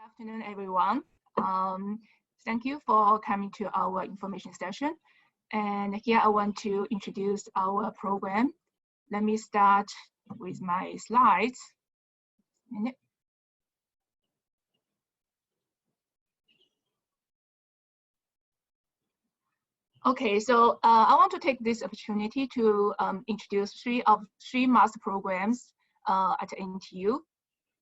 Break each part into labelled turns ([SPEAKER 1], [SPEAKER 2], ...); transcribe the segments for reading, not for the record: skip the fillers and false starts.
[SPEAKER 1] Afternoon, everyone. Thank you for coming to our information session. And here I want to introduce our program. Let me start with my slides. Okay, so I want to take this opportunity to introduce three master programs at NTU.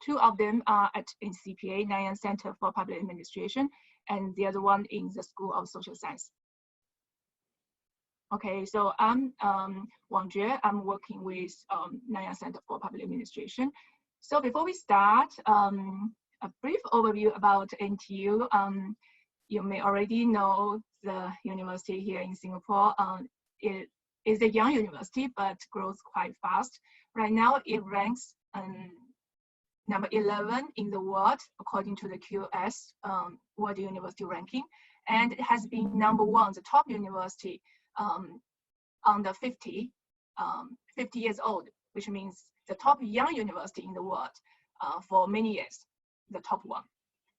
[SPEAKER 1] Two of them are at NCPA, Nanyang Center for Public Administration, and the other one in the School of Social Science. Okay, so I'm Wang. I'm working with Nanyang Center for Public Administration. So before we start, a brief overview about NTU. You may already know the university here in Singapore. It is a young university, but grows quite fast. Right now, it ranks number 11 in the world, according to the QS World University Ranking. And it has been number one, the top university under 50 years old, which means the top young university in the world for many years, the top one.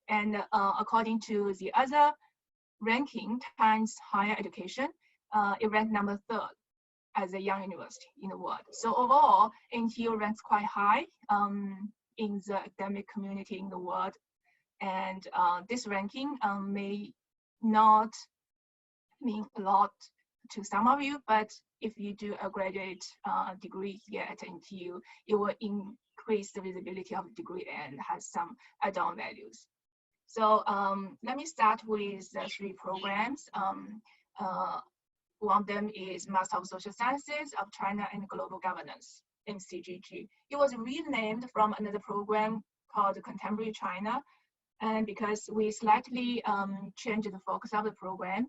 [SPEAKER 1] And according to the other ranking, Times Higher Education, it ranked number 3rd as a young university in the world. So overall, NTU ranks quite high in the academic community in the world. And this ranking may not mean a lot to some of you, but if you do a graduate degree here at NTU, it will increase the visibility of the degree and has some add-on values. So let me start with the three programs. One of them is Master of Social Sciences of China and Global Governance, MCGG. It was renamed from another program called Contemporary China. And because we slightly changed the focus of the program,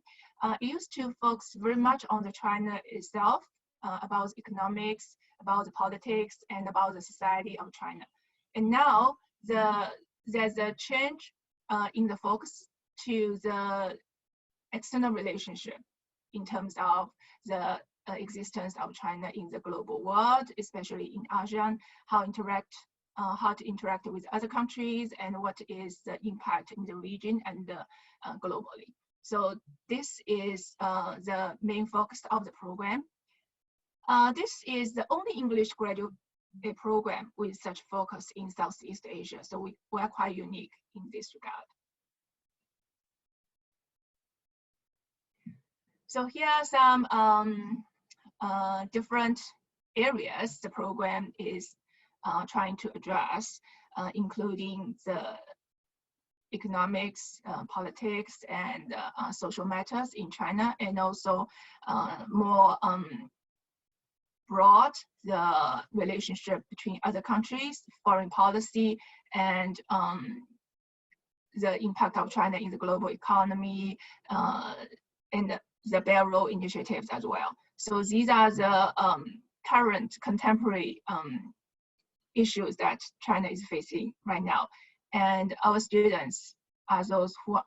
[SPEAKER 1] it used to focus very much on the China itself, about economics, about the politics, and about the society of China. And now there's a change in the focus to the external relationship in terms of the existence of China in the global world, especially in ASEAN, how to interact with other countries, and what is the impact in the region and globally. So this is the main focus of the program. This is the only English graduate program with such focus in Southeast Asia. So we are quite unique in this regard. So here are some different areas the program is trying to address, including the economics, politics, and social matters in China, and also more broad the relationship between other countries, foreign policy, and the impact of China in the global economy, and the Belt and Road initiatives as well. So these are the current contemporary issues that China is facing right now. And our students are those who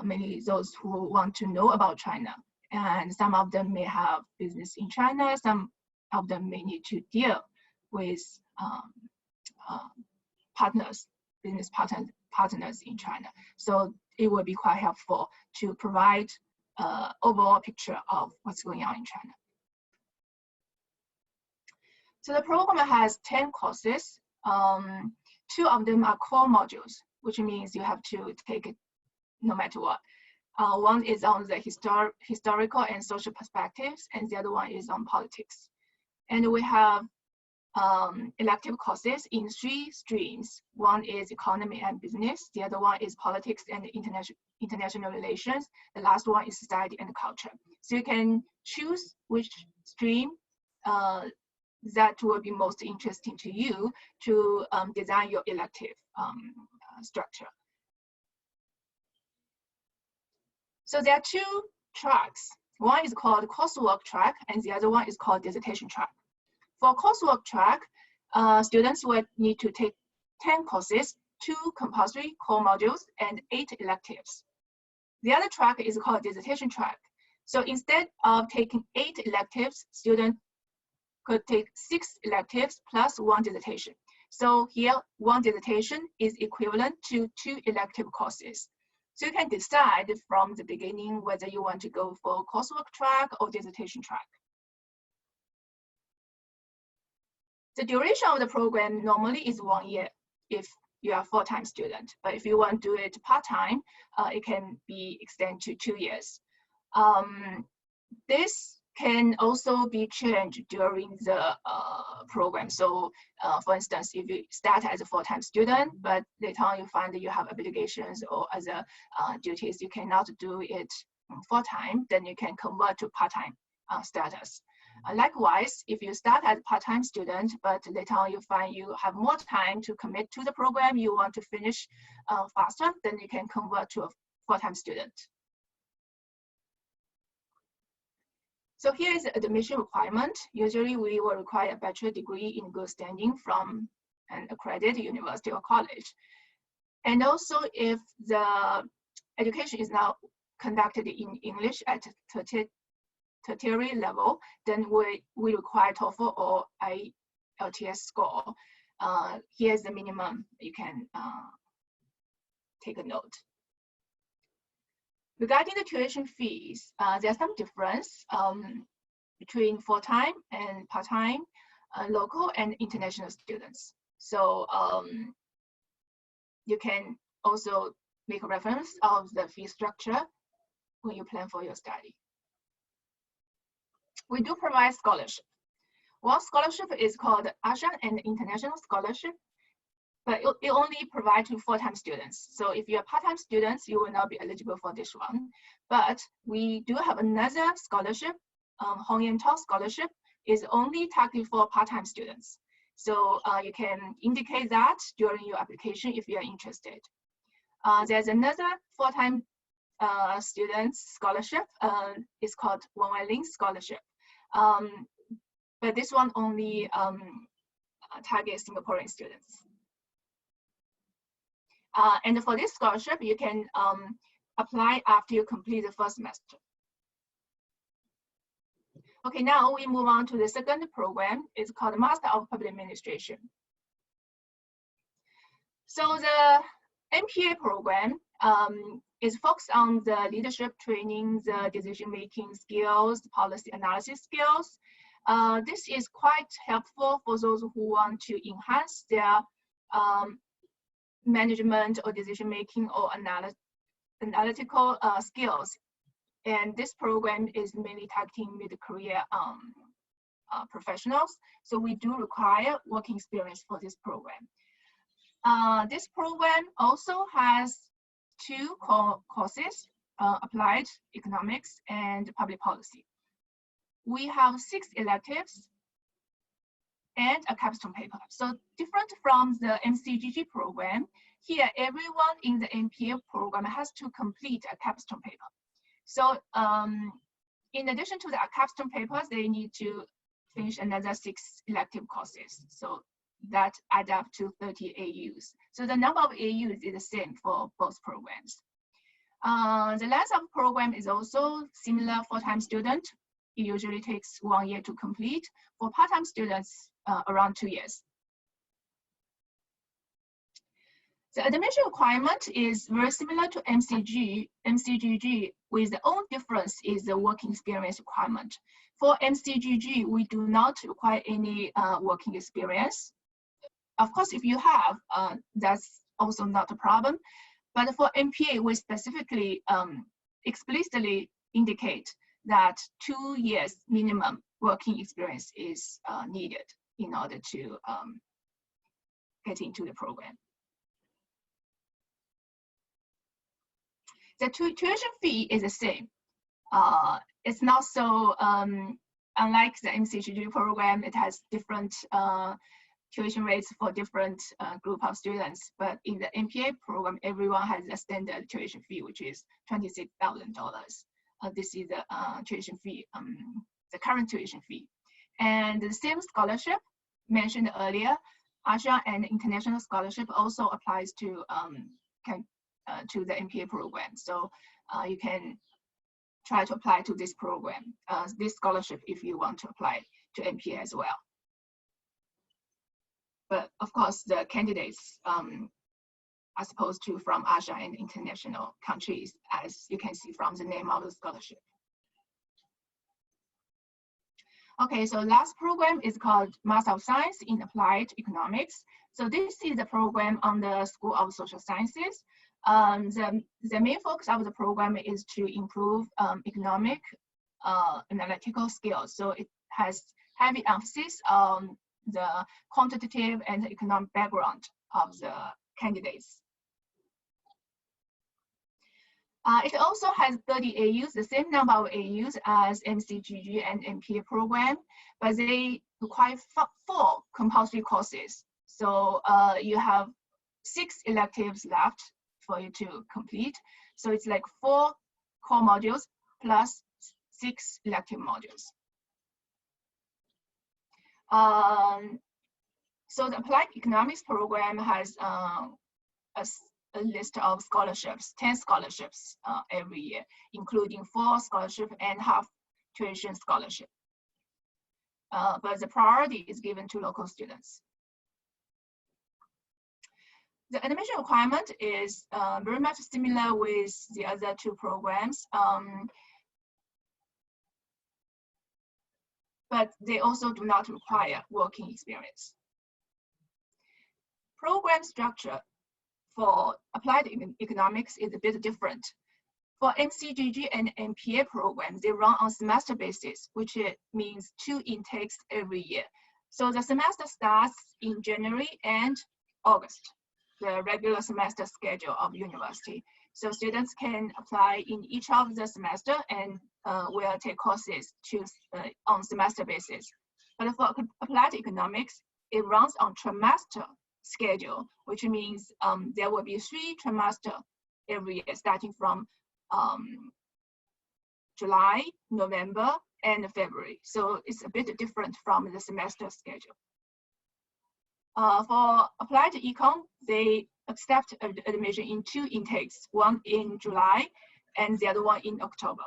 [SPEAKER 1] mainly those who want to know about China. And some of them may have business in China, some of them may need to deal with business partners in China. So it will be quite helpful to provide an overall picture of what's going on in China. So the program has 10 courses. 2 of them are core modules, which means you have to take it no matter what. One is on the historical and social perspectives, and the other one is on politics. And we have elective courses in 3 streams. One is economy and business. The other one is politics and international relations. The last one is society and culture. So you can choose which stream that will be most interesting to you to design your elective structure. So there are 2 tracks. One is called coursework track, and the other one is called dissertation track. For coursework track, students will need to take 10 courses, 2 compulsory core modules, and 8 electives. The other track is called dissertation track. So instead of taking 8 electives, students could take 6 electives plus 1 dissertation. So here, one dissertation is equivalent to 2 elective courses. So you can decide from the beginning whether you want to go for coursework track or dissertation track. The duration of the program normally is 1 year if you are a full-time student. But if you want to do it part-time, it can be extended to 2 years. This can also be changed during the program. So for instance, if you start as a full-time student, but later on you find that you have obligations or other duties, you cannot do it full-time, then you can convert to part-time status. Likewise, if you start as a part-time student, but later on you find you have more time to commit to the program, you want to finish faster, then you can convert to a full-time student. So here is the admission requirement. Usually we will require a bachelor degree in good standing from an accredited university or college. And also if the education is now conducted in English at tertiary level, then we require TOEFL or IELTS score. Here's the minimum. You can take a note. Regarding the tuition fees, there's some difference between full-time and part-time, local and international students. So you can also make a reference of the fee structure when you plan for your study. We do provide scholarship. One scholarship is called Assoc and International Scholarship, but it only provides to full-time students. So if you're part-time students, you will not be eligible for this one. But we do have another scholarship, Hong Yan Talk Scholarship, is only targeted for part-time students. So you can indicate that during your application if you are interested. There's another full-time students scholarship. It's called Wang Scholarship. But this one only targets Singaporean students. And for this scholarship, you can apply after you complete the first semester. Okay, now we move on to the second program. It's called Master of Public Administration. So the MPA program is focused on the leadership training, the decision-making skills, the policy analysis skills. This is quite helpful for those who want to enhance their management or decision-making or analytical skills. And this program is mainly targeting mid-career professionals. So we do require working experience for this program. This program also has 2 courses, Applied Economics and Public Policy. We have 6 electives and a capstone paper. So different from the MCGG program, here everyone in the MPA program has to complete a capstone paper. So in addition to the capstone papers, they need to finish another 6 elective courses. So that add up to 30 AUs. So the number of AUs is the same for both programs. The length of the program is also similar for full-time student. It usually takes 1 year to complete. For part-time students, around 2 years. The admission requirement is very similar to MCGG, with the only difference is the working experience requirement. For MCGG, we do not require any working experience. Of course, if you have, that's also not a problem. But for MPA, we specifically explicitly indicate that 2 years minimum working experience is needed in order to get into the program. The tuition fee is the same. It's not so, unlike the MCGG program, it has different tuition rates for different group of students. But in the MPA program, everyone has a standard tuition fee, which is $26,000. This is the tuition fee, the current tuition fee. And the same scholarship mentioned earlier, Assoc and International Scholarship also applies to the MPA program. So you can try to apply to this program, this scholarship, if you want to apply to MPA as well. but of course, the candidates are supposed to from Asia and international countries, as you can see from the name of the scholarship. Okay, so last program is called Master of Science in Applied Economics. So this is a program on the School of Social Sciences. The main focus of the program is to improve economic analytical skills. So it has heavy emphasis on the quantitative and economic background of the candidates. It also has 30 AUs, the same number of AUs as MCGG and NPA program, but they require 4 compulsory courses. So you have 6 electives left for you to complete. So it's like 4 core modules plus 6 elective modules. So the Applied Economics program has a list of scholarships, 10 scholarships every year, including 4 scholarship and half tuition scholarship. But the priority is given to local students. The admission requirement is very much similar with the other 2 programs, but they also do not require working experience. Program structure for applied economics is a bit different. For MCGG and NPA programs, they run on semester basis, which means 2 intakes every year. So the semester starts in January and August, the regular semester schedule of university. So students can apply in each of the semester and will take courses on semester basis. But for applied economics, it runs on trimester schedule, which means there will be 3 trimesters every year, starting from July, November, and February. So it's a bit different from the semester schedule. For applied econ, they accept admission in 2 intakes, one in July and the other one in October.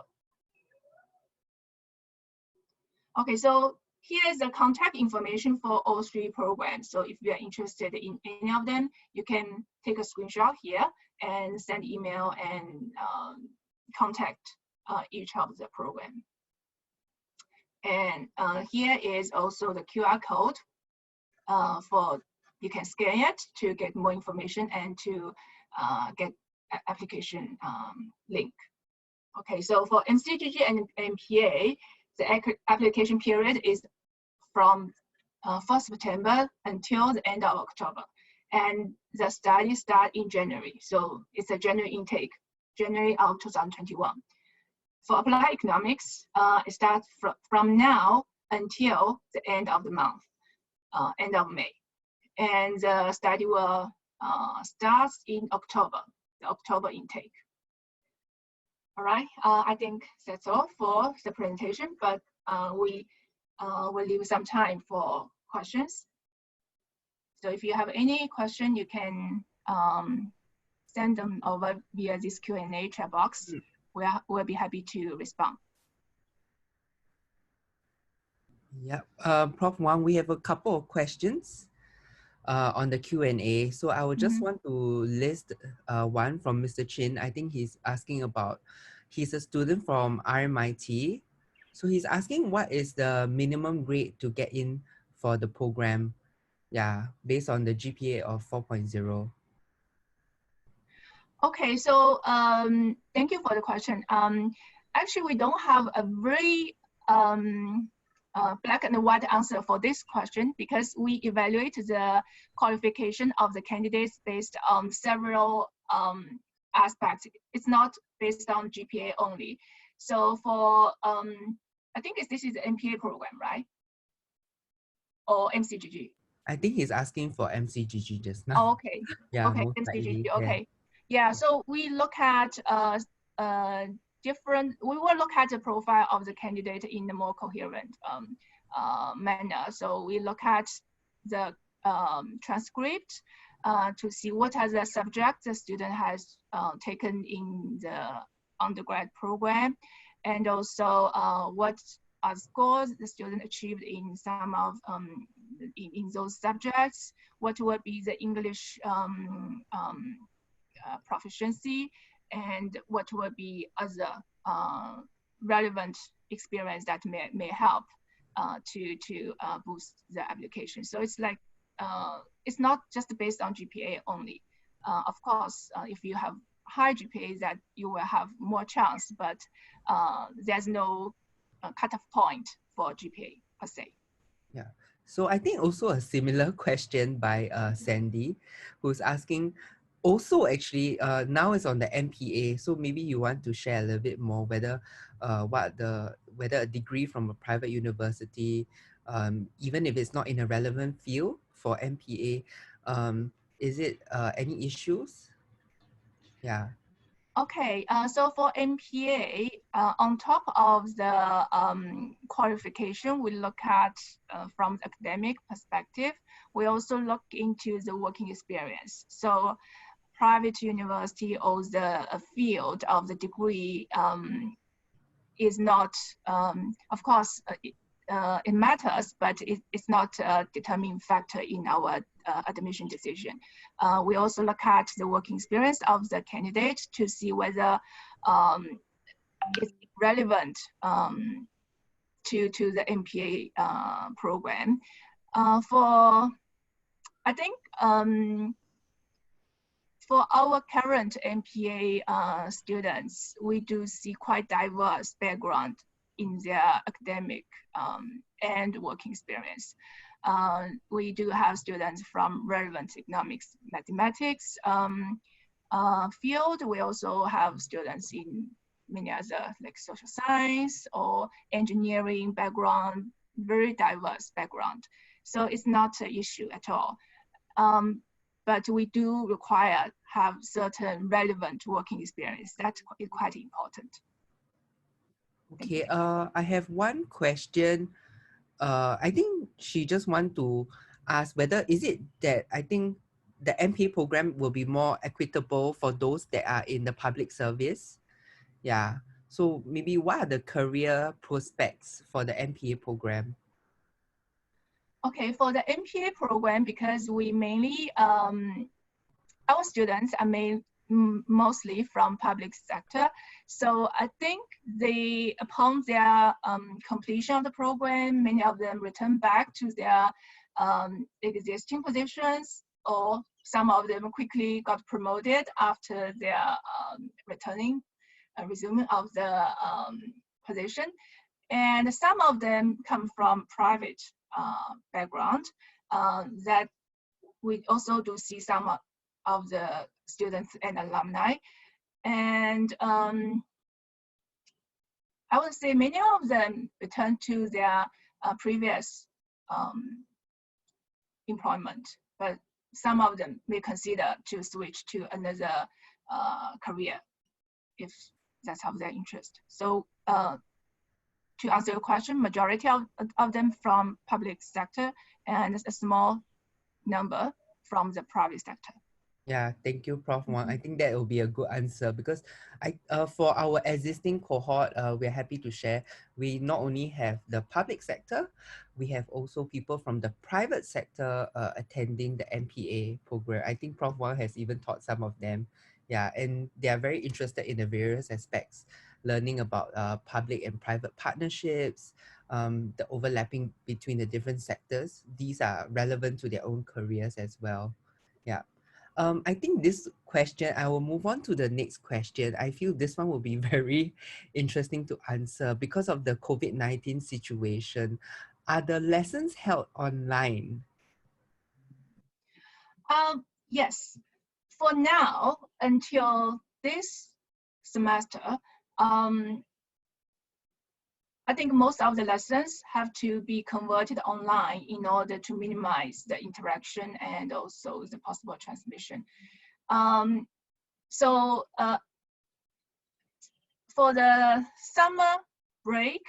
[SPEAKER 1] Okay, so here is the contact information for all 3 programs. So if you are interested in any of them, you can take a screenshot here and send email and contact each of the program. And here is also the QR code for you can scan it to get more information and to get application link. Okay, so for MCGG and MPA, the application period is from 1st September until the end of October. And the study starts in January. So it's a January intake, January of 2021. For applied economics, it starts from now until the end of the month, end of May. And the study will start in October, the October intake. All right, I think that's all for the presentation, but we will leave some time for questions. So if you have any question, you can send them over via this Q&A chat box. We'll be happy to respond.
[SPEAKER 2] Yeah, Prof. Wang, we have a couple of questions on the Q&A. So I would just want to list one from Mr. Chin. I think he's asking about, he's a student from RMIT. So he's asking what is the minimum grade to get in for the program? Yeah, based on the GPA of 4.0.
[SPEAKER 1] Okay, so thank you for the question. Actually, we don't have a very black and white answer for this question because we evaluate the qualification of the candidates based on several aspects. It's not based on GPA only. So for, I think this is the NPA program, right? Or MCGG?
[SPEAKER 2] I think he's asking for MCGG just now.
[SPEAKER 1] Oh, okay.
[SPEAKER 2] Yeah,
[SPEAKER 1] okay, MCGG, okay. Yeah, so we look at we will look at the profile of the candidate in a more coherent manner. So we look at the transcript to see what are the subjects the student has taken in the undergrad program, and also what are scores the student achieved in some of in those subjects, what will be the English proficiency, and what will be other relevant experience that may help to boost the application. So it's like, it's not just based on GPA only. Of course, if you have high GPA, that you will have more chance, but there's no cutoff point for GPA per se.
[SPEAKER 2] Yeah. So I think also a similar question by Sandy, who's asking, also actually now is on the NPA. So maybe you want to share a little bit more whether whether a degree from a private university, even if it's not in a relevant field for NPA, is it any issues? Yeah.
[SPEAKER 1] Okay, so for NPA, on top of the qualification, we look at from the academic perspective, we also look into the working experience. So private university or the field of the degree is not, of course, it matters, but it's not a determining factor in our admission decision. We also look at the working experience of the candidate to see whether it's relevant to the MPA program. I think for our current MPA students, we do see quite diverse background in their academic and working experience. We do have students from relevant economics, mathematics field. We also have students in many other like social science or engineering background, very diverse background. So it's not an issue at all. But we do require have certain relevant working experience. That is quite important.
[SPEAKER 2] Okay, I have one question. I think she just want to ask whether is it that I think the MPA program will be more equitable for those that are in the public service. Yeah. So maybe what are the career prospects for the MPA program?
[SPEAKER 1] Okay, for the MPA program, because we mainly, our students are mostly from public sector. So I think upon their completion of the program, many of them return back to their existing positions, or some of them quickly got promoted after their resume of the position. And some of them come from private background that we also do see some of the students and alumni. And I would say many of them return to their previous employment, but some of them may consider to switch to another career if that's of their interest. So to answer your question, majority of them from public sector and a small number from the private sector.
[SPEAKER 2] Yeah, thank you, Prof. Wang. I think that will be a good answer because for our existing cohort, we're happy to share. We not only have the public sector, we have also people from the private sector attending the MPA program. I think Prof. Wang has even taught some of them. Yeah, and they are very interested in the various aspects, learning about public and private partnerships, the overlapping between the different sectors. These are relevant to their own careers as well. Yeah. I think this question, I will move on to the next question. I feel this one will be very interesting to answer because of the COVID-19 situation. Are the lessons held online?
[SPEAKER 1] Yes, for now, until this semester, I think most of the lessons have to be converted online in order to minimize the interaction and also the possible transmission. So for the summer break,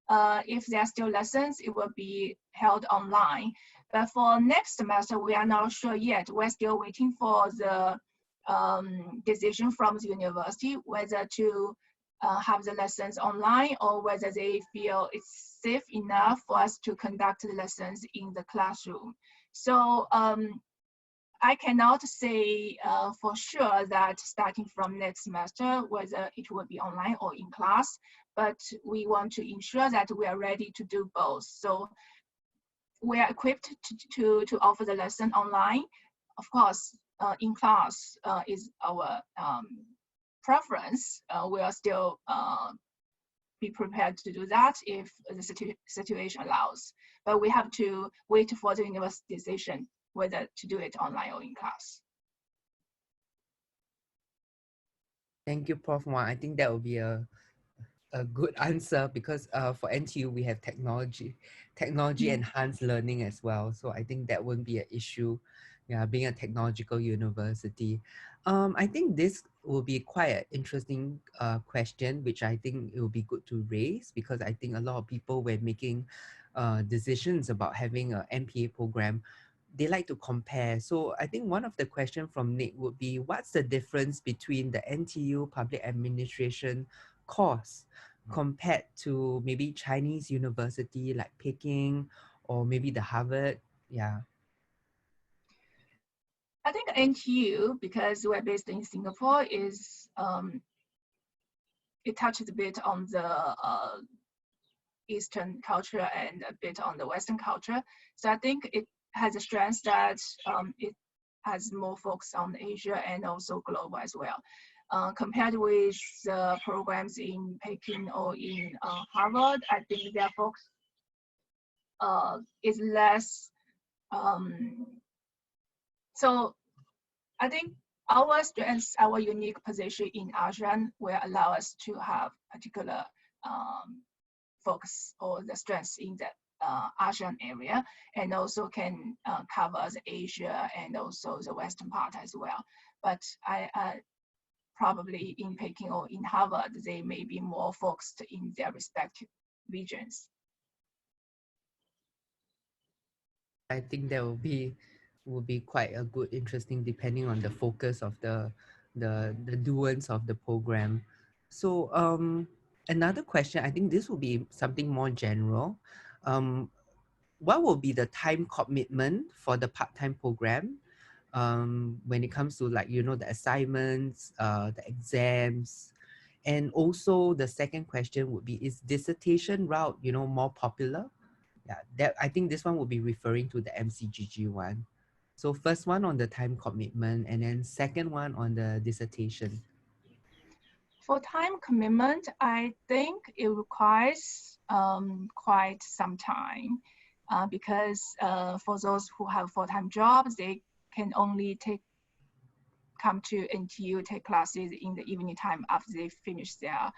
[SPEAKER 1] if there are still lessons, it will be held online. But for next semester, we are not sure yet. We're still waiting for the decision from the university whether to have the lessons online, or whether they feel it's safe enough for us to conduct the lessons in the classroom. So I cannot say for sure that starting from next semester, whether it will be online or in class, but we want to ensure that we are ready to do both. So we are equipped to offer the lesson online. Of course, in class is our preference. We are still be prepared to do that if the situation allows. But we have to wait for the university decision whether to do it online or in class.
[SPEAKER 2] Thank you, Prof. Wang. I think that will be a good answer, because for NTU we have technology enhanced learning as well. So I think that wouldn't be an issue, yeah, being a technological university. I think this will be quite an interesting question, which I think it will be good to raise, because I think a lot of people, when making decisions about having an MPA program, they like to compare. So I think one of the questions from Nick would be, what's the difference between the NTU Public Administration course compared to maybe Chinese university like Peking, or maybe the Harvard? Yeah.
[SPEAKER 1] I think NTU, because we're based in Singapore, is it touches a bit on the Eastern culture and a bit on the Western culture. So I think it has a strength that it has more focus on Asia and also global as well. Compared with the programs in Peking or in Harvard, I think their focus is less. So I think our strengths, our unique position in ASEAN will allow us to have particular focus or the strengths in the ASEAN area, and also can cover the Asia and also the Western part as well. But I probably in Peking or in Harvard, they may be more focused in their respective regions.
[SPEAKER 2] I think that will be quite a good, interesting, depending on the focus of the doers of the program. So another question, I think this will be something more general. What will be the time commitment for the part-time program when it comes to, like, you know, the assignments, the exams? And also the second question would be, is dissertation route, you know, more popular? Yeah, that, I think this one will be referring to the MCGG one. So first one on the time commitment, and then second one on the dissertation.
[SPEAKER 1] For time commitment, I think it requires quite some time because for those who have full-time jobs, they can only come to NTU, take classes in the evening time after they finish their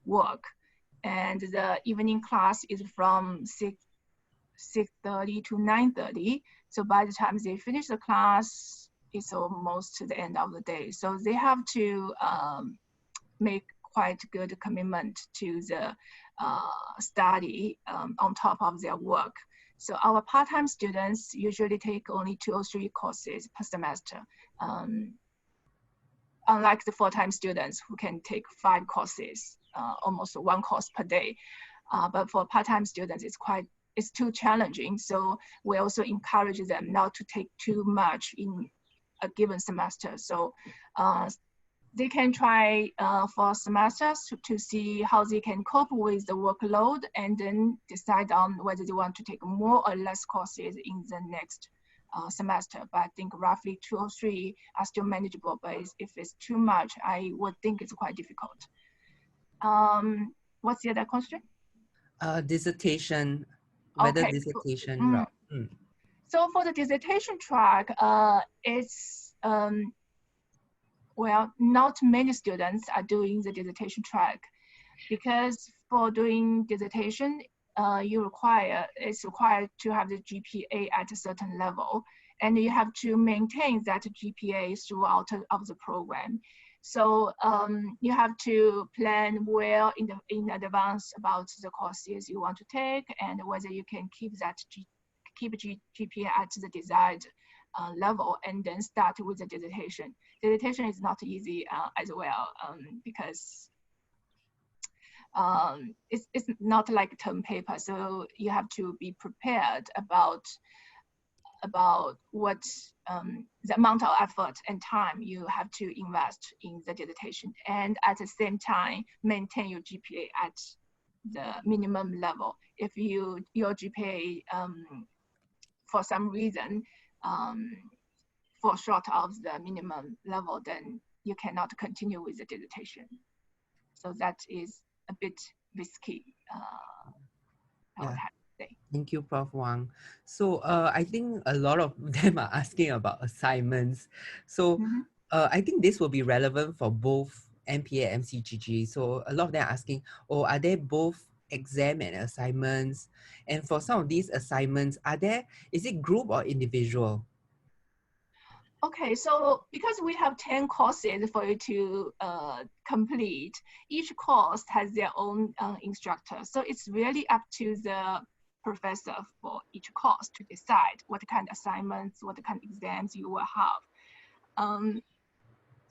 [SPEAKER 1] work. And the evening class is from 6:30 to 9:30. So by the time they finish the class, it's almost to the end of the day. So they have to make quite good commitment to the study on top of their work. So our part-time students usually take only 2 or 3 courses per semester, unlike the full-time students who can take 5 courses, almost 1 course per day. But for part-time students, it's too challenging. So we also encourage them not to take too much in a given semester. So they can try for semesters to see how they can cope with the workload, and then decide on whether they want to take more or less courses in the next semester. But I think roughly 2 or 3 are still manageable, but if it's too much, I would think it's quite difficult. What's the other question?
[SPEAKER 2] Dissertation, whether
[SPEAKER 1] Okay.
[SPEAKER 2] dissertation route.
[SPEAKER 1] So for the dissertation track, it's, well, not many students are doing the dissertation track, because for doing dissertation, it's required to have the GPA at a certain level, and you have to maintain that GPA throughout of the program. So you have to plan well in advance about the courses you want to take, and whether you can keep GPA at the desired level, and then start with the dissertation. Dissertation is not easy as well, because it's not like term paper. So you have to be prepared about what the amount of effort and time you have to invest in the dissertation, and at the same time maintain your GPA at the minimum level. If your GPA for some reason fall short of the minimum level, then you cannot continue with the dissertation. So that is a bit risky. I would have to say.
[SPEAKER 2] Thank you, Prof. Wang. So I think a lot of them are asking about assignments. So I think this will be relevant for both NPA and MCGG. So a lot of them are asking, oh, are there both exam and assignments? And for some of these assignments, is it group or individual?
[SPEAKER 1] Okay, so because we have 10 courses for you to complete, each course has their own instructor. So it's really up to the professor for each course to decide what kind of assignments, what kind of exams you will have.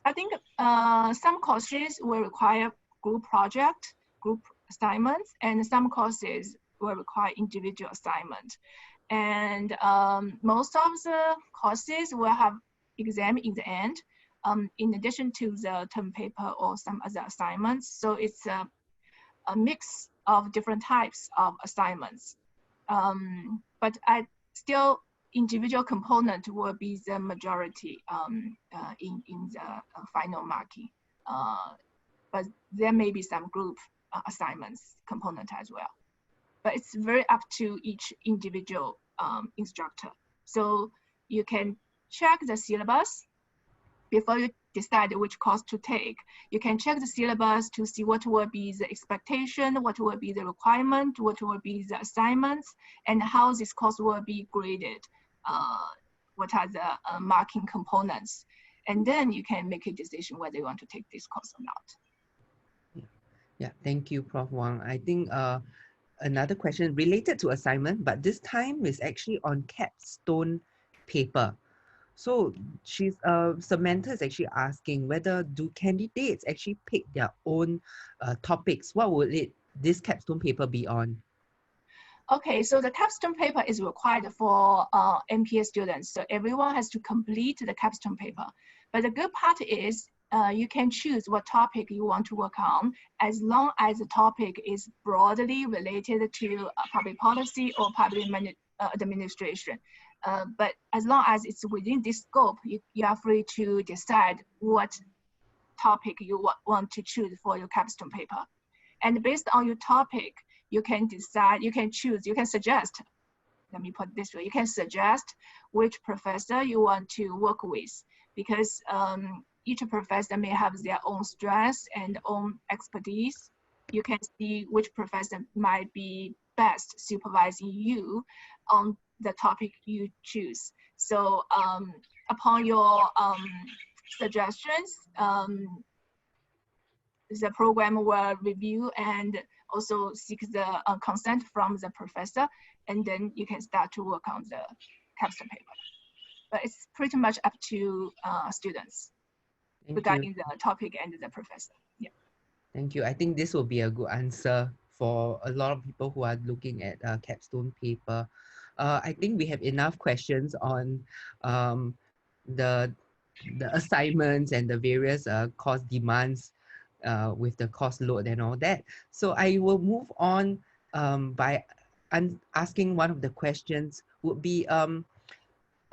[SPEAKER 1] I think some courses will require group project, group assignments, and some courses will require individual assignment. And most of the courses will have exam in the end, in addition to the term paper or some other assignments. So it's a mix of different types of assignments. But still, individual component will be the majority in the final marking. But there may be some group assignments component as well. But it's very up to each individual instructor. So you can check the syllabus before you decide which course to take. You can check the syllabus to see what will be the expectation, what will be the requirement, what will be the assignments, and how this course will be graded. What are the marking components? And then you can make a decision whether you want to take this course or not.
[SPEAKER 2] Yeah, thank you, Prof. Wang. I think another question related to assignment, but this time is actually on capstone paper. So Samantha is actually asking whether do candidates actually pick their own topics? What would this capstone paper be on?
[SPEAKER 1] Okay, so the capstone paper is required for MPA students. So everyone has to complete the capstone paper. But the good part is you can choose what topic you want to work on, as long as the topic is broadly related to public policy or public administration. But as long as it's within this scope, you are free to decide what topic you want to choose for your capstone paper. And based on your topic, you can decide, you can choose, you can suggest, let me put it this way, you can suggest which professor you want to work with, because each professor may have their own strengths and own expertise. You can see which professor might be best supervising you on the topic you choose. So upon your suggestions, the program will review and also seek the consent from the professor, and then you can start to work on the capstone paper. But it's pretty much up to students regarding the topic and the professor. Yeah.
[SPEAKER 2] Thank you. I think this will be a good answer for a lot of people who are looking at capstone paper. I think we have enough questions on the assignments and the various course demands with the course load and all that. So I will move on by asking one of the questions would be,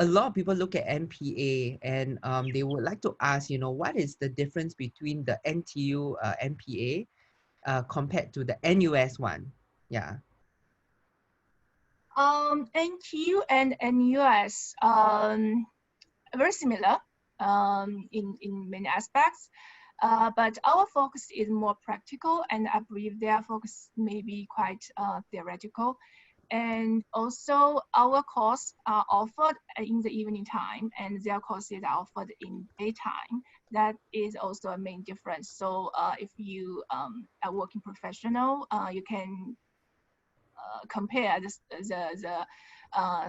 [SPEAKER 2] a lot of people look at NPA and they would like to ask, what is the difference between the NTU Mpa compared to the NUS one? Yeah.
[SPEAKER 1] NTU and NUS very similar in many aspects, but our focus is more practical, and I believe their focus may be quite theoretical. And also our courses are offered in the evening time, and their courses are offered in daytime. That is also a main difference. So if you are a working professional, you can compare the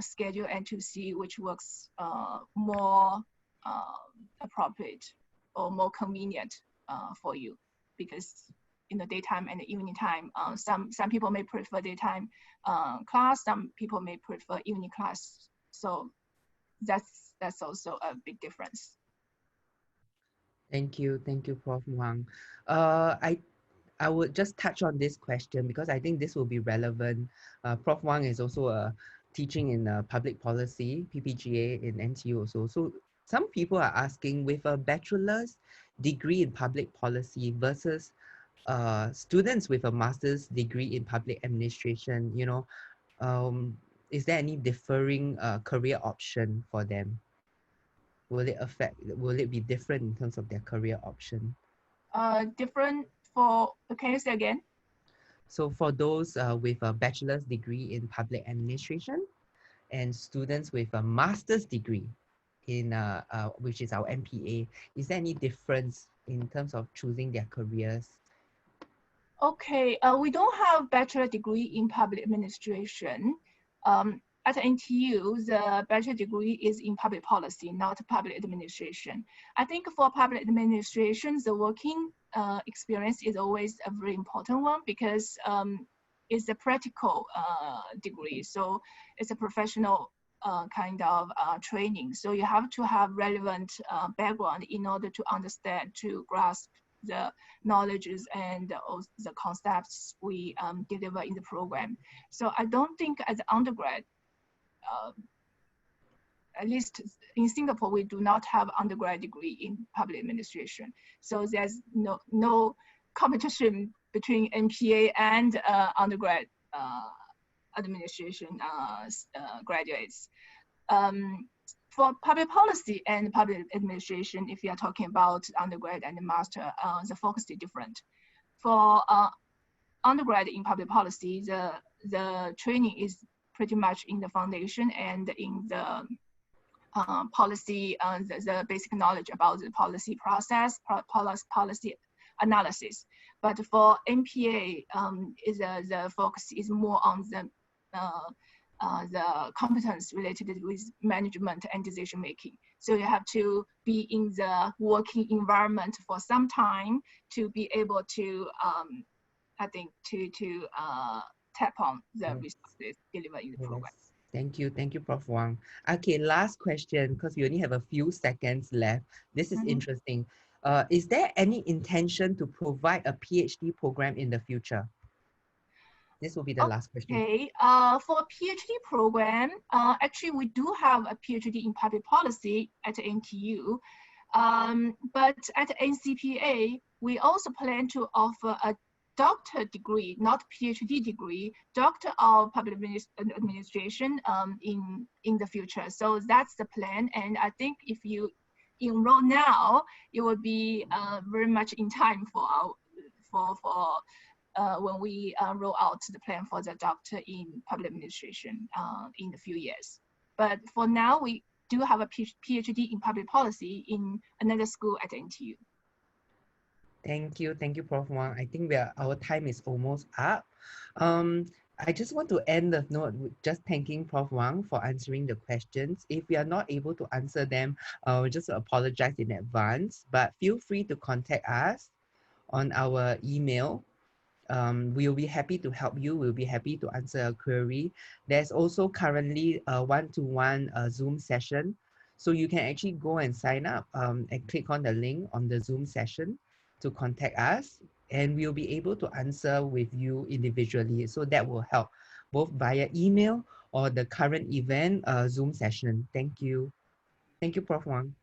[SPEAKER 1] schedule and to see which works more appropriate or more convenient for you, because daytime and evening time. Some people may prefer daytime class, some people may prefer evening class. So that's also a big difference.
[SPEAKER 2] Thank you, Prof. Wang. I would just touch on this question because I think this will be relevant. Prof. Wang is also teaching in public policy, PPGA in NTU also. So some people are asking, with a bachelor's degree in public policy versus students with a master's degree in public administration, is there any differing career option for them? Will it be different in terms of their career option?
[SPEAKER 1] Different for, can you say again?
[SPEAKER 2] So for those with a bachelor's degree in public administration and students with a master's degree in which is our NPA, is there any difference in terms of choosing their careers?
[SPEAKER 1] Okay, we don't have bachelor degree in public administration. At NTU, the bachelor degree is in public policy, not public administration. I think for public administration, the working experience is always a very important one because it's a practical degree. So it's a professional kind of training. So you have to have relevant background in order to understand, to grasp the knowledges and also the concepts we deliver in the program. So I don't think as an undergrad, at least in Singapore, we do not have undergrad degree in public administration. So there's no competition between NPA and undergrad administration graduates. For public policy and public administration, if you are talking about undergrad and master, the focus is different. For undergrad in public policy, the training is pretty much in the foundation and in the policy, the basic knowledge about the policy process, policy analysis. But for NPA, the focus is more on the competence related with management and decision making. So you have to be in the working environment for some time to be able to, I think, to tap on the resources delivered in the program.
[SPEAKER 2] Thank you, Prof. Wang. Okay, last question, because we only have a few seconds left. This is interesting. Is there any intention to provide a PhD program in the future? This will be the last question.
[SPEAKER 1] Okay, for a PhD program, actually we do have a PhD in public policy at NTU, but at NCPA, we also plan to offer a doctor degree, not PhD degree, Doctor of Public Administration in the future. So that's the plan, and I think if you enroll now, it will be very much in time for when we roll out the plan for the doctor in public administration in a few years. But for now, we do have a PhD in public policy in another school at NTU.
[SPEAKER 2] Thank you, Prof. Wang. I think our time is almost up. I just want to end the note with just thanking Prof. Wang for answering the questions. If we are not able to answer them, we just apologize in advance, but feel free to contact us on our email. We'll be happy to help you. We'll be happy to answer a query. There's also currently a one-to-one Zoom session. So you can actually go and sign up and click on the link on the Zoom session to contact us, and we'll be able to answer with you individually. So that will help both via email or the current event Zoom session. Thank you. Thank you, Prof. Wang.